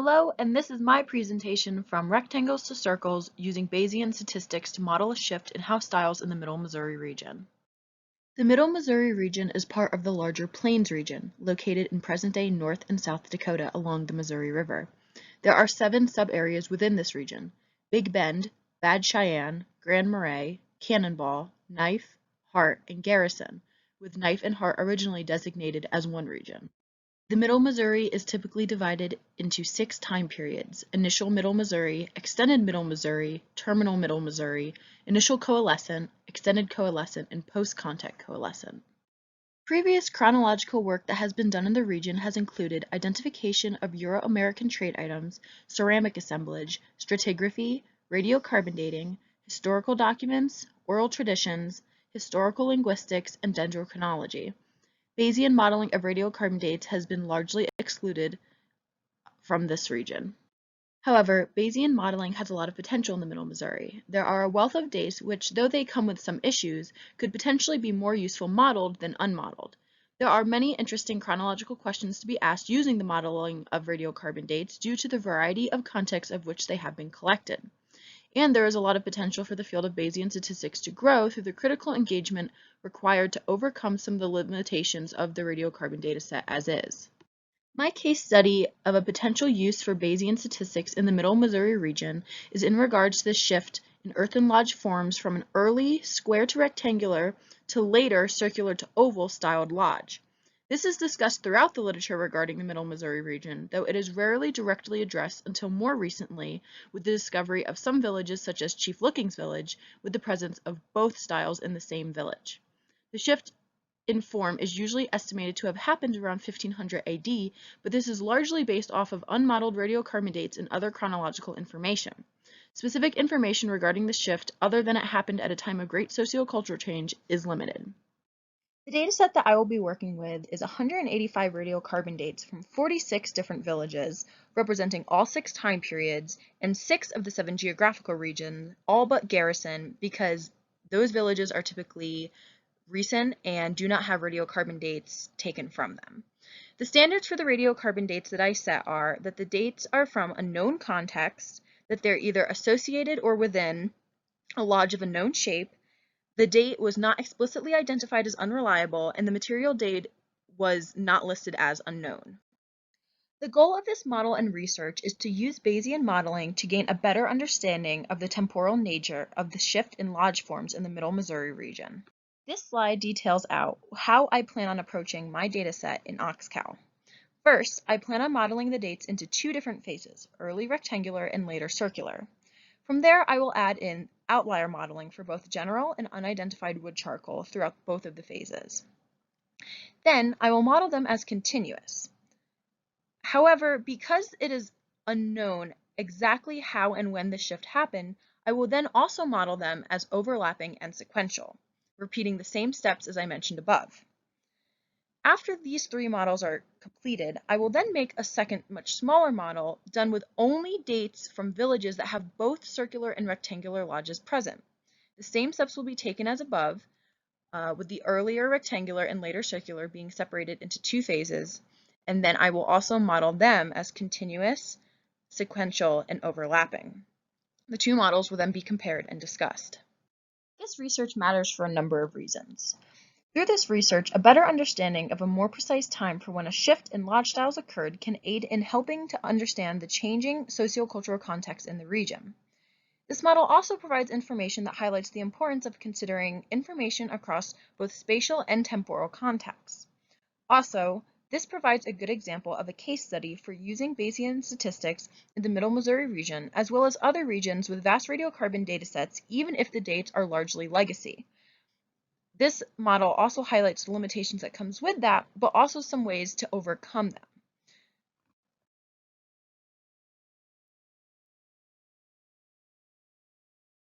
Hello, and this is my presentation from rectangles to circles using Bayesian statistics to model a shift in house styles in the Middle Missouri region. The Middle Missouri region is part of the larger Plains region, located in present-day North and South Dakota along the Missouri River. There are 7 sub-areas within this region: Big Bend, Bad Cheyenne, Grand Marais, Cannonball, Knife, Hart, and Garrison, with Knife and Hart originally designated as one region. The Middle Missouri is typically divided into 6 time periods: Initial Middle Missouri, Extended Middle Missouri, Terminal Middle Missouri, Initial Coalescent, Extended Coalescent, and Post-Contact Coalescent. Previous chronological work that has been done in the region has included identification of Euro-American trade items, ceramic assemblage, stratigraphy, radiocarbon dating, historical documents, oral traditions, historical linguistics, and dendrochronology. Bayesian modeling of radiocarbon dates has been largely excluded from this region. However, Bayesian modeling has a lot of potential in the Middle Missouri. There are a wealth of dates which, though they come with some issues, could potentially be more useful modeled than unmodeled. There are many interesting chronological questions to be asked using the modeling of radiocarbon dates due to the variety of contexts of which they have been collected. And there is a lot of potential for the field of Bayesian statistics to grow through the critical engagement required to overcome some of the limitations of the radiocarbon dataset as is. My case study of a potential use for Bayesian statistics in the Middle Missouri region is in regards to the shift in earthen lodge forms from an early square to rectangular to later circular to oval styled lodge. This is discussed throughout the literature regarding the Middle Missouri region, though it is rarely directly addressed until more recently with the discovery of some villages such as Chief Looking's village with the presence of both styles in the same village. The shift in form is usually estimated to have happened around 1500 AD, but this is largely based off of unmodeled radiocarbon dates and other chronological information. Specific information regarding the shift, other than it happened at a time of great sociocultural change, is limited. The dataset that I will be working with is 185 radiocarbon dates from 46 different villages, representing all 6 time periods and 6 of the 7 geographical regions, all but Garrison, because those villages are typically recent and do not have radiocarbon dates taken from them. The standards for the radiocarbon dates that I set are that the dates are from a known context, that they're either associated or within a lodge of a known shape, the date was not explicitly identified as unreliable, and the material date was not listed as unknown. The goal of this model and research is to use Bayesian modeling to gain a better understanding of the temporal nature of the shift in lodge forms in the Middle Missouri region. This slide details out how I plan on approaching my dataset in OxCal. First, I plan on modeling the dates into 2 different phases, early rectangular and later circular. From there, I will add in outlier modeling for both general and unidentified wood charcoal throughout both of the phases. Then I will model them as continuous. However, because it is unknown exactly how and when the shift happened, I will then also model them as overlapping and sequential, repeating the same steps as I mentioned above. After these 3 models are completed, I will then make a second, much smaller model done with only dates from villages that have both circular and rectangular lodges present. The same steps will be taken as above, with the earlier rectangular and later circular being separated into 2 phases, and then I will also model them as continuous, sequential, and overlapping. The 2 models will then be compared and discussed. This research matters for a number of reasons. Through this research, a better understanding of a more precise time for when a shift in lodge styles occurred can aid in helping to understand the changing sociocultural context in the region. This model also provides information that highlights the importance of considering information across both spatial and temporal contexts. Also, this provides a good example of a case study for using Bayesian statistics in the Middle Missouri region, as well as other regions with vast radiocarbon datasets, even if the dates are largely legacy. This model also highlights the limitations that comes with that, but also some ways to overcome them.